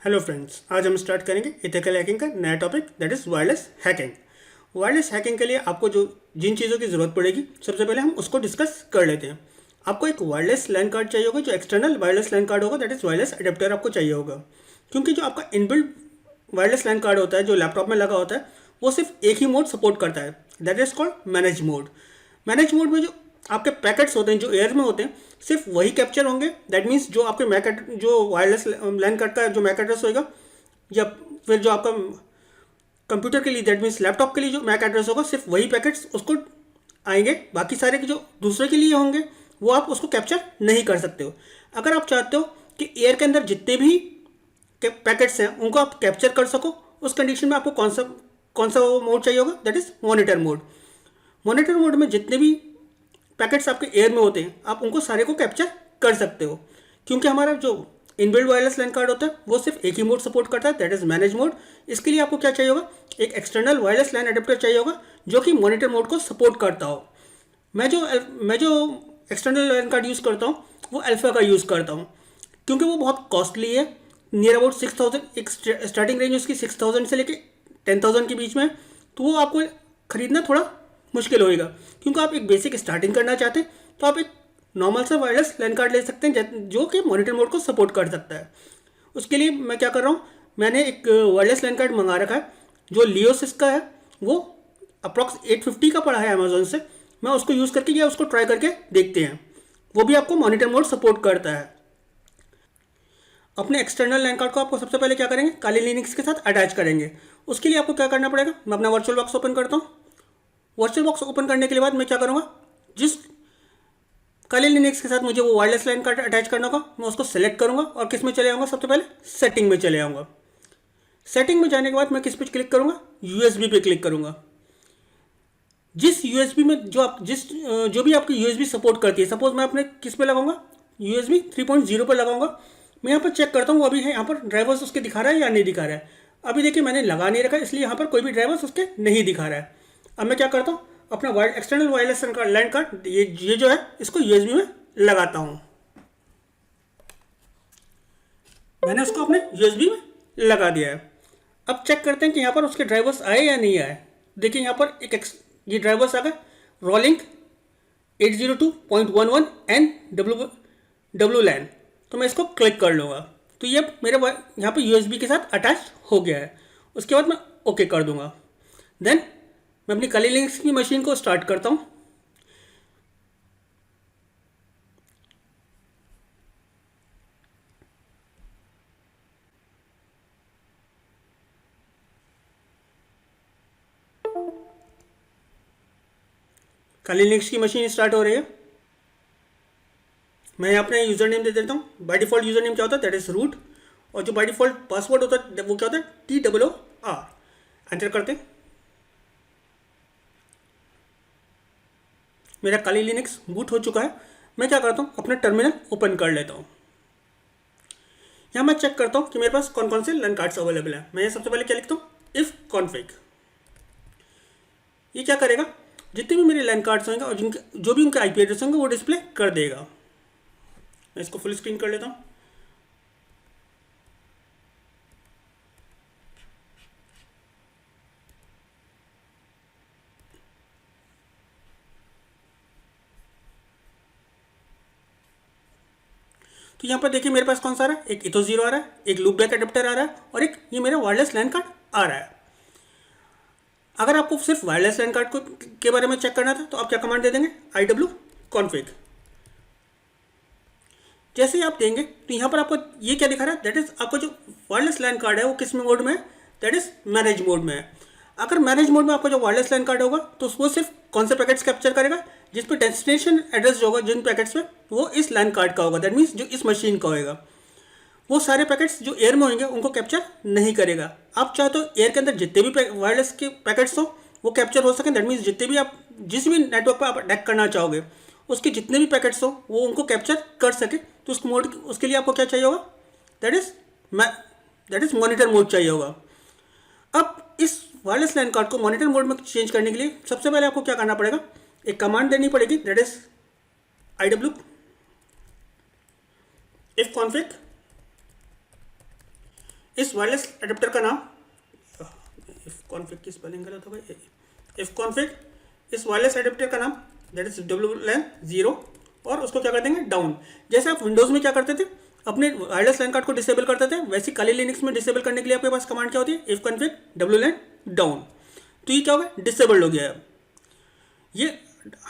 Hello friends, आज हम start करेंगे एथिकल हैकिंग का नया topic that is wireless hacking. Wireless hacking के लिए आपको जिन चीज़ों की ज़रूरत पड़ेगी सबसे पहले हम उसको डिस्कस कर लेते हैं। आपको एक वायरलेस लैन कार्ड चाहिए होगा, जो एक्सटर्नल वायरलेस लैन कार्ड होगा दैट इज़ वायरलेस अडेप्टर आपको चाहिए होगा। क्योंकि जो आपका इनबिल्ट वायरलेस लैन कार्ड होता है जो लैपटॉप में लगा होता है वो सिर्फ एक ही मोड सपोर्ट करता है, that is called manage mode. Manage mode में जो आपके पैकेट्स होते हैं जो एयर में होते हैं सिर्फ वही कैप्चर होंगे। दैट मीन्स जो आपके मैक जो वायरलेस लैन कार्ड का जो मैक एड्रेस होगा या फिर जो आपका कंप्यूटर के लिए दैट मीन्स लैपटॉप के लिए जो मैक एड्रेस होगा सिर्फ वही पैकेट्स उसको आएंगे। बाकी सारे के जो दूसरे के लिए होंगे वो आप उसको कैप्चर नहीं कर सकते हो। अगर आप चाहते हो कि एयर के अंदर जितने भी पैकेट्स हैं उनको आप कैप्चर कर सको, उस कंडीशन में आपको कौन सा मोड चाहिए होगा, that is monitor mode. Monitor mode में जितने भी पैकेट्स आपके एयर में होते हैं आप उनको सारे को कैप्चर कर सकते हो। क्योंकि हमारा जो इनबिल्ट वायरलेस लैन कार्ड होता है वो सिर्फ एक ही मोड सपोर्ट करता है, दैट इज़ मैनेज मोड। इसके लिए आपको क्या चाहिए होगा, एक एक्सटर्नल वायरलेस लैन अडेप्टर चाहिए होगा जो कि मॉनिटर मोड को सपोर्ट करता हो। मैं जो एक्सटर्नल लैन कार्ड यूज़ करता हूँ वो अल्फ़ा का यूज़ करता हूँ, क्योंकि वो बहुत कॉस्टली है। नियर अबाउट 6000, एक स्टार्टिंग रेंज उसकी 6000 से लेके 10,000 के बीच में है। तो वो आपको खरीदना थोड़ा मुश्किल होएगा। क्योंकि आप एक बेसिक स्टार्टिंग करना चाहते हैं तो आप एक नॉर्मल सा वायरलेस लैन कार्ड ले सकते हैं जो कि मॉनिटर मोड को सपोर्ट कर सकता है। उसके लिए मैं क्या कर रहा हूँ, मैंने एक वायरलेस लैन कार्ड मंगा रखा है जो लियोसिस का है। वो अप्रॉक्स 850 का पड़ा है अमेजोन से। मैं उसको यूज़ करके या उसको ट्राई करके देखते हैं। वो भी आपको मॉनिटर मोड सपोर्ट करता है। अपने एक्सटर्नल लैन कार्ड को आपको सबसे पहले क्या करेंगे, काली लिनक्स के साथ अटैच करेंगे। उसके लिए आपको क्या करना पड़ेगा, मैं अपना वर्चुअल बॉक्स ओपन करता हूँ। वर्चुअल बॉक्स ओपन करने के बाद मैं क्या करूँगा, जिस काली लिनक्स के साथ मुझे वो वायरलेस लैन कार्ड अटैच करना होगा मैं उसको सेलेक्ट करूँगा और किस में चले आऊँगा, सबसे पहले सेटिंग में चले आऊँगा। सेटिंग में जाने के बाद मैं किस पे क्लिक करूँगा, यूएसबी पे क्लिक करूँगा। जिस यूएसबी में जो भी आपकी यूएसबी सपोर्ट करती है, सपोज मैं अपने किस पे लगाऊंगा, यूएसबी 3.0 पर लगाऊंगा। मैं यहाँ पर चेक करता हूँ अभी है यहाँ पर ड्राइवर्स उसके दिखा रहा है या नहीं दिखा रहा है। अभी देखिए मैंने लगा नहीं रखा इसलिए यहाँ पर कोई भी ड्राइवर्स उसके नहीं दिखा रहा है। अब मैं क्या करता हूँ, अपना एक्सटर्नल वायरलेस लैन कार्ड ये जो है इसको यूएसबी में लगाता हूँ। मैंने उसको अपने यूएसबी में लगा दिया है। अब चेक करते हैं कि यहाँ पर उसके ड्राइवर्स आए या नहीं आए। देखिए यहाँ पर ये ड्राइवर्स आ गए, रॉलिंग 802.11 एंड डब्ल्यू लैन। तो मैं इसको क्लिक कर लूँगा तो ये मेरे यहाँ पर यूएसबी के साथ अटैच हो गया है। उसके बाद मैं ओके कर दूँगा। देन मैं अपनी काली लिंक्स की मशीन को स्टार्ट करता हूँ। काली लिंक्स की मशीन स्टार्ट हो रही है। मैं अपने यूज़र नेम दे देता हूँ। बाय डिफ़ॉल्ट यूज़र नेम क्या होता है, दैट इज़ रूट। और जो बाय डिफ़ॉल्ट पासवर्ड होता है वो क्या होता है, TOOR। एंटर करते हैं। मेरा काली लिनक्स बूट हो चुका है। मैं क्या करता हूँ, अपना टर्मिनल ओपन कर लेता हूँ। यहाँ मैं चेक करता हूँ कि मेरे पास कौन कौन से लैन कार्ड्स अवेलेबल है। मैं सबसे पहले क्या लिखता हूँ, इफ़ कॉन्फिग। ये क्या करेगा, जितने भी मेरे लैन कार्ड्स होंगे और जिनके जो भी उनके आईपी एड्रेस होंगे वो डिस्प्ले कर देगा। मैं इसको फुल स्क्रीन कर लेता हूँ। तो यहाँ पर देखिए मेरे पास कौन सा आ रहा है, एक इथो 0 आ रहा है, एक लूप बैक अडेप्टर आ रहा है और एक ये मेरा वायरलेस लैन कार्ड आ रहा है। अगर आपको सिर्फ वायरलेस लैन कार्ड के बारे में चेक करना था तो आप क्या कमांड दे देंगे, IW config। जैसे ही आप देंगे तो यहाँ पर आपको ये क्या दिखा रहा है, दैट इज़ आपको जो वायरलेस लैन कार्ड है वो किस मोड में है, दैट इज़ मैनेज मोड में है। अगर मैनेज मोड में आपका जो वायरलेस लैन कार्ड होगा तो वो सिर्फ कौन से पैकेट्स कैप्चर करेगा, जिस पे डेस्टिनेशन एड्रेस जो होगा जिन पैकेट्स में वो इस लैन कार्ड का होगा, दैट मीन्स जो इस मशीन का होगा। वो सारे पैकेट्स जो एयर में होंगे उनको कैप्चर नहीं करेगा। आप चाहे तो एयर के अंदर जितने भी वायरलेस के पैकेट्स हो वो कैप्चर हो सकें, दैट मीन्स जितने भी आप जिस भी नेटवर्क पर आप अटैक करना चाहोगे उसके जितने भी पैकेट्स हो वो उनको कैप्चर कर सके। तो उसके लिए आपको क्या चाहिए होगा, दैट इज़ मॉनिटर मोड चाहिए होगा। अब इस वायरलेस लैन कार्ड को मॉनिटर मोड में चेंज करने के लिए सबसे पहले आपको क्या करना पड़ेगा, एक कमांड देनी पड़ेगी, that is IW if config इस वायरलेस अडेप्टर का नाम, इफ कॉन्फिग की स्पेलिंग गलत हो गई, इफ कॉन्फिग, इस वायरलेस अडेप्टर का नाम दैट इज WLAN 0, और उसको क्या कर देंगे डाउन। जैसे आप विंडोज़ में क्या करते थे, अपने वायरलेस लैन कार्ड को डिसेबल करते थे, वैसे काली लिनक्स में डिसेबल करने के लिए आपके पास कमांड क्या होती है, इफ कॉन्फिग WLAN डाउन। तो ये क्या होगा, डिसेबल्ड हो गया है, ये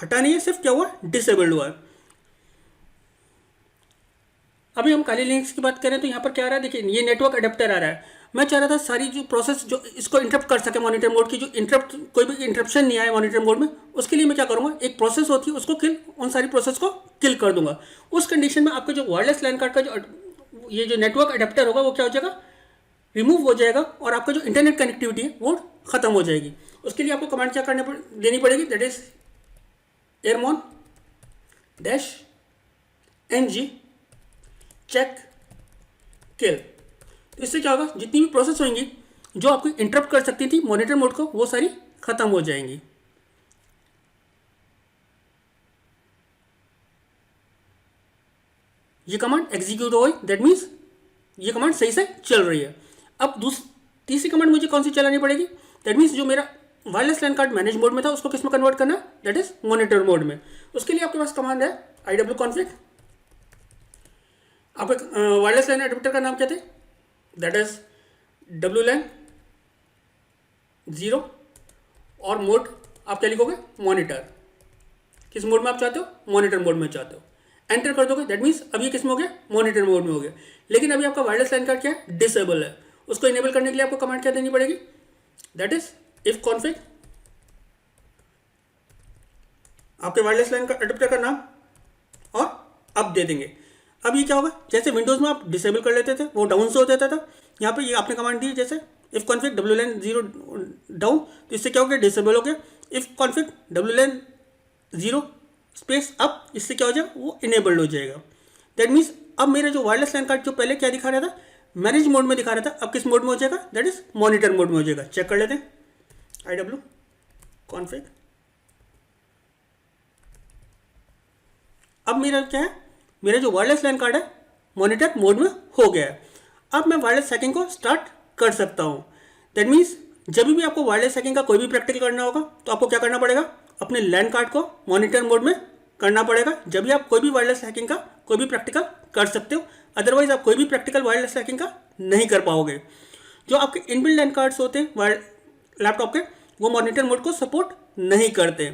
हटा नहीं है, सिर्फ क्या हुआ, डिसेबल्ड हुआ है। अभी हम काली लिनक्स की बात करें तो यहाँ पर क्या आ रहा है, देखिए ये नेटवर्क अडेप्टर आ रहा है। मैं चाह रहा था सारी जो प्रोसेस जो इसको इंटरप्ट कर सके मॉनिटर मोड की, जो इंटरप्ट कोई भी इंटरप्शन नहीं आए मॉनिटर मोड में, उसके लिए मैं क्या करूँगा, एक प्रोसेस होती है उसको उन सारी प्रोसेस को किल कर दूंगा। उस कंडीशन में आपका जो वायरलेस लैन कार्ड का जो ये जो नेटवर्क अडेप्टर होगा वो क्या हो जाएगा, रिमूव हो जाएगा, और आपका जो इंटरनेट कनेक्टिविटी है वो खत्म हो जाएगी। उसके लिए आपको कमांड क्या देनी पड़ेगी, दैट इज एयरमॉन -ng चेक किल। तो इससे क्या होगा, जितनी भी प्रोसेस होंगी जो आपको इंटरप्ट कर सकती थी मॉनिटर मोड को, वो सारी खत्म हो जाएंगी। ये कमांड एग्जीक्यूट हो गई, दैट मीन्स ये कमांड सही से चल रही है। अब तीसरी कमांड मुझे कौन सी चलानी पड़ेगी, दैट मीन्स जो मेरा वायरलेस लैन कार्ड मैनेज मोड में था उसको किस में कन्वर्ट करना, दैट इज मॉनिटर मोड में। उसके लिए आपके पास कमांड है IW कॉन्फिग। आपके वायरलेस लैन एडेप्टर का नाम क्या थे, दैट इज WLAN 0, और मोड आप क्या लिखोगे, मॉनिटर। किस मोड में आप चाहते हो, मॉनिटर मोड में चाहते हो, एंटर कर दोगे, दैट मीन्स अब ये किस में हो गया, मॉनिटर मोड में हो गया। लेकिन अभी आपका वायरलेस लैन कार्ड क्या है, डिसेबल है। उसको इनेबल करने के लिए आपको कमांड क्या देनी पड़ेगी, दैट इज इफ कॉन्फिग, आपके वायरलेस लैन का एडेप्टर का नाम, और अब दे देंगे। अब ये क्या होगा, जैसे विंडोज़ में आप डिसेबल कर लेते थे वो डाउन से हो जाता था, यहाँ पे ये आपने कमांड दी जैसे इफ कॉन्फिग WLAN 0 डाउन, तो इससे क्या हो गया, डिसेबल हो गया। If config WLAN 0 space up, इससे क्या हो जाएगा, वो इनेबल्ड हो जाएगा। दैट मीन्स अब मेरा जो वायरलेस लैन कार्ड जो पहले क्या दिखा रहा था, मैनेज मोड में दिखा रहा था, अब किस मोड में हो जाएगा, दैट इज मॉनिटर मोड में हो जाएगा। चेक कर लेते हैं, IW कॉन्फिग। अब मेरा क्या है, मेरा जो वायरलेस लैन कार्ड है मॉनिटर मोड में हो गया है। अब मैं वायरलेस हैकिंग को स्टार्ट कर सकता हूँ। दैट मीन्स जब भी आपको वायरलेस हैकिंग का कोई भी प्रैक्टिकल करना होगा तो आपको क्या करना पड़ेगा, अपने लैन कार्ड को मॉनिटर मोड में करना पड़ेगा, जब भी आप कोई भी वायरलेस हैकिंग का कोई भी प्रैक्टिकल कर सकते हो। अदरवाइज आप कोई भी प्रैक्टिकल वायरलेस हैकिंग का नहीं कर पाओगे। जो आपके इनबिल्ट लैन कार्ड्स होते हैं लैपटॉप के, वो मॉनिटर मोड को सपोर्ट नहीं करते।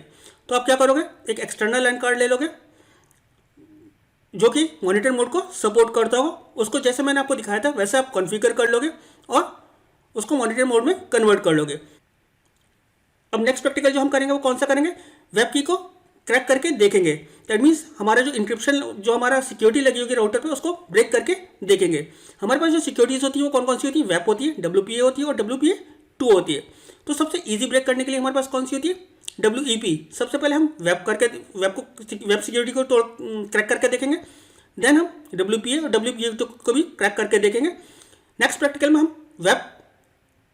तो आप क्या करोगे, एक एक्सटर्नल लैन कार्ड ले लोगे जो कि मॉनिटर मोड को सपोर्ट करता हो, उसको जैसे मैंने आपको दिखाया था वैसे आप कॉन्फ़िगर कर लोगे और उसको मॉनिटर मोड में कन्वर्ट कर लोगे। अब नेक्स्ट प्रैक्टिकल जो हम करेंगे वो कौन सा करेंगे, वेब की को क्रैक करके देखेंगे। दैट मीन्स हमारा जो इंक्रिप्शन, जो हमारा सिक्योरिटी लगी होगी राउटर पे, उसको ब्रेक करके देखेंगे। हमारे पास जो सिक्योरिटीज होती है वो कौन कौन सी होती है, वेब होती है, WPA होती है और WPA2 होती है। तो सबसे ईजी ब्रेक करने के लिए हमारे पास कौन सी होती है, WEP। सबसे पहले हम वेब सिक्योरिटी को क्रैक करके देखेंगे, देन हम WPA और WPA2 को भी क्रैक करके देखेंगे। नेक्स्ट प्रैक्टिकल में हम वेब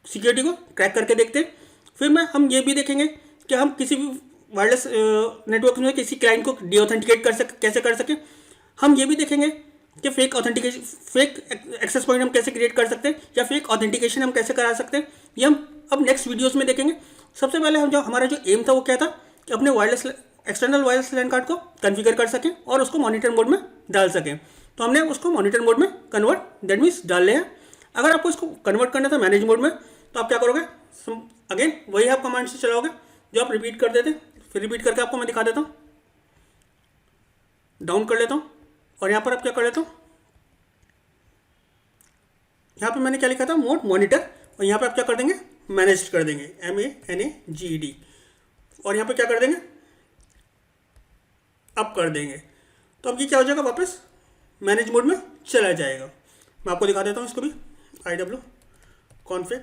सिक्योरिटी को क्रैक करके देखते हैं। फिर में हम ये भी देखेंगे कि हम किसी भी वायरलेस नेटवर्क में किसी क्लाइंट को डीऑथेंटिकेट कैसे कर सकें। हम ये भी देखेंगे कि फेक एक्सेस पॉइंट हम कैसे क्रिएट कर सकते हैं, या फेक ऑथेंटिकेशन हम कैसे करा सकते हैं, ये हम अब नेक्स्ट वीडियोस में देखेंगे। सबसे पहले हमारा जो एम था वो क्या था कि अपने एक्सटर्नल वायरलेस लैन कार्ड को कॉन्फ़िगर कर सकें और उसको मॉनिटर मोड में डाल सकें। तो हमने उसको मॉनिटर मोड में कन्वर्ट, दैट मीन्स डाल लिया। अगर आपको इसको कन्वर्ट करना था मैनेज मोड में, तो आप क्या करोगे, अगेन वही आप कमांड से चलाओगे जो आप रिपीट कर देते। फिर रिपीट करके आपको मैं दिखा देता हूँ। डाउन कर लेता हूँ और यहाँ पर आप क्या कर लेता हूँ, यहाँ पे मैंने क्या लिखा था, मोड मॉनिटर, और यहाँ पे आप क्या कर देंगे, मैनेज कर देंगे, MANAGED, और यहाँ पे क्या कर देंगे, अप कर देंगे। तो अब ये क्या हो जाएगा, वापस मैनेज मोड में चला जाएगा। मैं आपको दिखा देता हूँ इसको भी, IW कॉन्फ़िग।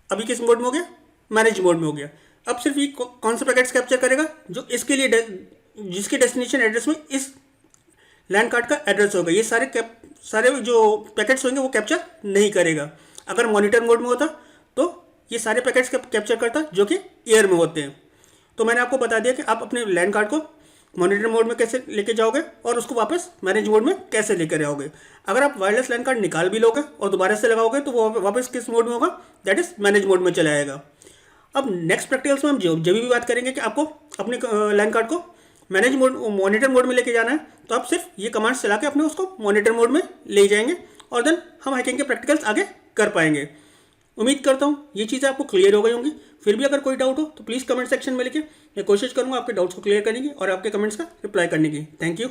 अभी किस मोड में हो गया, मैनेज मोड में हो गया। अब सिर्फ ये कौन से पैकेट्स कैप्चर करेगा, जो इसके लिए जिसके डेस्टिनेशन एड्रेस में इस लैन कार्ड का एड्रेस होगा। ये सारे जो पैकेट्स होंगे वो कैप्चर नहीं करेगा। अगर मॉनिटर मोड में होता तो ये सारे पैकेट्स कैप्चर करता जो कि एयर में होते हैं। तो मैंने आपको बता दिया कि आप अपने लैन कार्ड को मॉनिटर मोड में कैसे लेके जाओगे और उसको वापस मैनेज मोड में कैसे लेकर आओगे। अगर आप वायरलेस लैन कार्ड निकाल भी लोगे और दोबारा से लगाओगे तो वो वापस किस मोड में होगा, दैट इज़ मैनेज मोड में चला जाएगा। अब नेक्स्ट प्रैक्टिकल्स में हम जब भी बात करेंगे कि आपको अपने लैन कार्ड को मैनेज मोड मॉनिटर मोड में लेके जाना है, तो आप सिर्फ ये कमांड्स चला के अपने उसको मॉनिटर मोड में ले जाएंगे और देन हम हैकिंग के प्रैक्टिकल्स आगे कर पाएंगे। उम्मीद करता हूँ ये चीज़ें आपको क्लियर हो गई होंगी। फिर भी अगर कोई डाउट हो तो प्लीज़ कमेंट सेक्शन में लिखिए, मैं कोशिश करूँगा आपके डाउट्स को क्लियर करने की और आपके कमेंट्स का रिप्लाई करने की। Thank you.